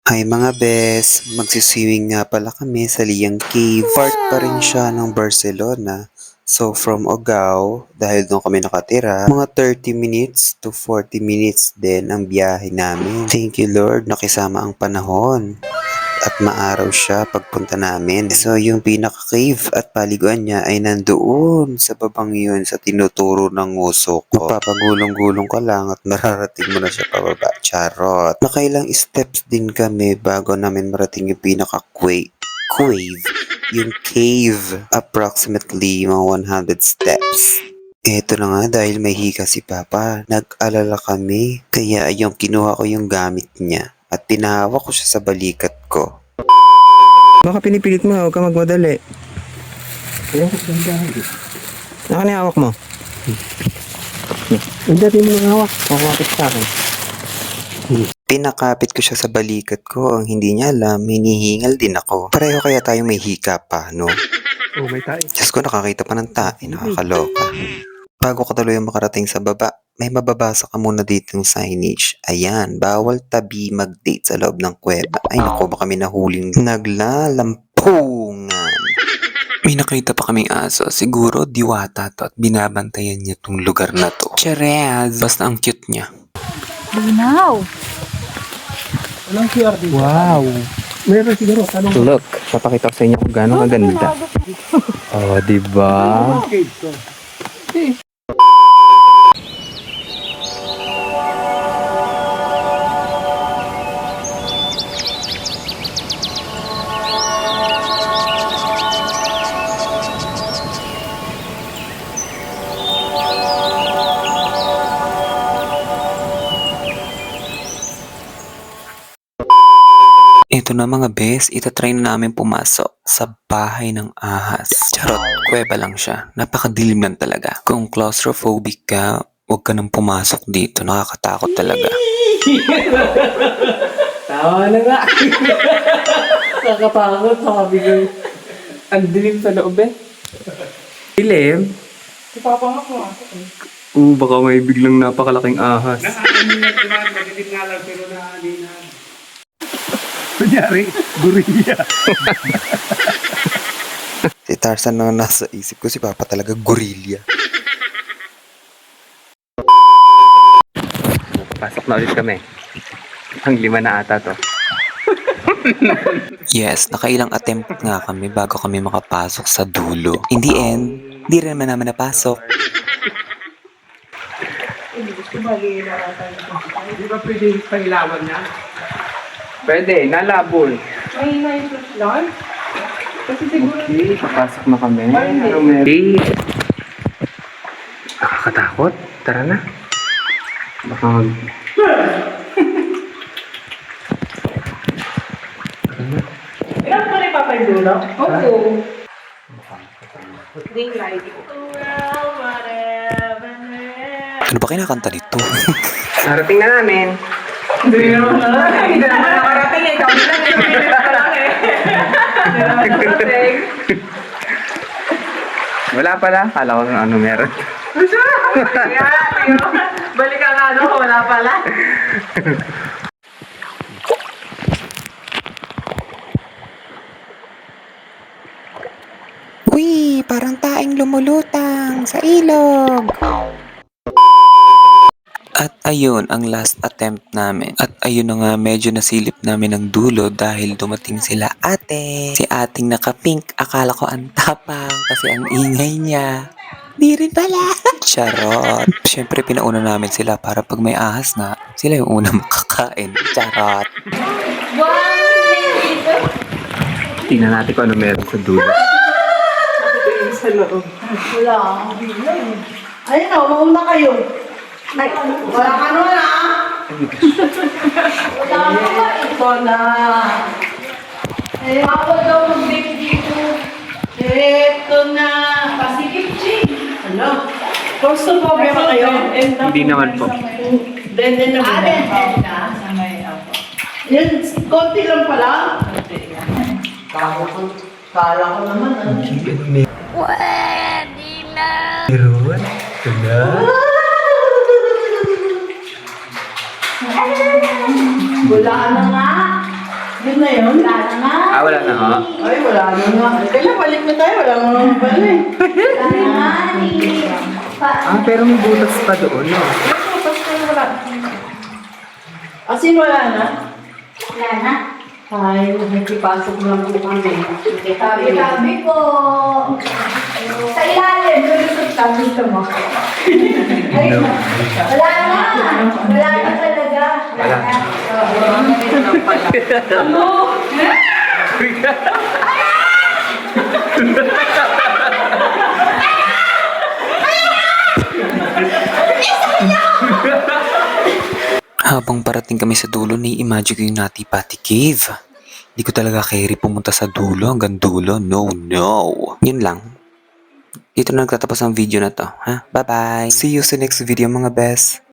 Hi mga bes, magsiswimming nga pala kami sa Liang Cave. Part pa rin siya ng Barcelona. So from Ogao, dahil doon kami nakatira, mga 30 minutes to 40 minutes din ang biyahe namin. Thank you Lord, nakisama ang panahon. At maaraw siya pagpunta namin. So yung pinaka-cave at paliguan niya ay nandoon sa babang yun sa tinuturo ng nguso ko. Magpapagulong-gulong ka lang at mararating mo na siya pababa. Charot. Nakailang steps din kami bago namin marating yung pinaka-cave. Yung cave. Approximately mga 100 steps. Eto na nga dahil may hika si Papa, nag-alala kami. Kaya yung kinuha ko yung gamit niya at pinahawak ko siya sa balikat ko. Baka pinipilit mo, huwag ka magmadali. Naka ni hawak mo? Ang dati mo nang hawak, makakapit sa akin. Pinakapit ko siya sa balikat ko, ang hindi niya alam, hinihingal din ako. Pareho kaya tayong may hika pa, no? Oh, may tayo. Diyos ko, nakakita pa ng tae, nakakaloka. Bago ka tuloy makarating sa baba, may mababasa ka muna dito ng signage. Ayan, bawal tabi mag-date sa loob ng kuweba. Ay naku, baka may nahuling naglalampungan. May nakita pa kaming aso. Siguro diwata to at binabantayan niya tong lugar na to. Cherez! Basta ang cute niya. Linaw. Anong QR dito? Wow! Meron siguro. Look, papakita ko sa inyo kung gano'ng kaganda. Oh, diba? Ito na mga bes, itatry na namin pumasok sa bahay ng ahas. Charot, kuweba lang siya. Napakadilim lang talaga. Kung claustrophobic ka, huwag ka nang pumasok dito. Nakakatakot talaga. Tama na nga. Nakakatakot, nakabigay. Ang dilim sa loob eh. Dilim? Ipapangak mo ako. Baka may biglang napakalaking ahas. Kunyari, gorilla. Si Tarzan na nasa isip ko, si Papa talaga gorilla. Pasok na ulit kami. Ang 5 na ata to. Yes, nakailang attempt nga kami bago kami makapasok sa dulo. In the end, di rin naman namin napasok. Di ba pwede pailawan niya? Pwede, nalabol. May na-flash lang? Kasi siguro... Okay, papasok na kami. Ano meron? Nakakatakot. Tara na. Baka mag... Ilan pa rin papayulo? Oo. Ding light. Ano ba kinakanta dito? Narating na namin. Hindi naman nakarating eh. Kami lang eh. Minutes pa lang eh. Hindi naman nakarating. Wala pala. Kala ko ng ano meron. Balik ang ano, wala pala. Uy, parang taing lumulutang sa ilog. At ayun ang last attempt namin. At ayun na nga medyo nasilip namin ang dulo dahil dumating sila ate. Si ating naka-pink, akala ko ang tapang kasi ang ingay niya. Di rin pala. Charot. Siyempre pinauna namin sila para pag may ahas na, sila yung unang makakain. Charot. Tingnan natin kung ano meron sa dulo. Sa loob. Wala. Ayun o, mauna kayo. Ay, wala ka nun ah. Wala ka ba? Ito na. Eh, ako daw mag-date dito. Ito na. Pasikip, Ching. Ano? Gusto po ba kayo? Hindi naman po. Then na ba? Then na. Sa may ako. Yan, konti lang pala. Konti lang. Kala ko naman. Pwede na. Meron? Ganda. Wala na nga. Yun na yun. Wala na nga. Wala na ho. Ay, wala na nga. Kailan balik na tayo? Wala nga nga pala eh. Wala na nga. Pero may butas pa doon, no? Asin wala na? Wala na. Ay, nakikipasok lang po kami. Tabi-tabi po. Sa ilalim, doon sa tabi mo. Ay, wala na. Wala na talaga. Wala na. Ano? Habang parating kami sa dulo, ni-imagine ko yung Nati Pati Cave. Di ko talaga carry pumunta sa dulo hanggang dulo. No, no. Yun lang. Dito na nagtatapos ang video na to. Ha? Bye-bye. See you sa next video mga best.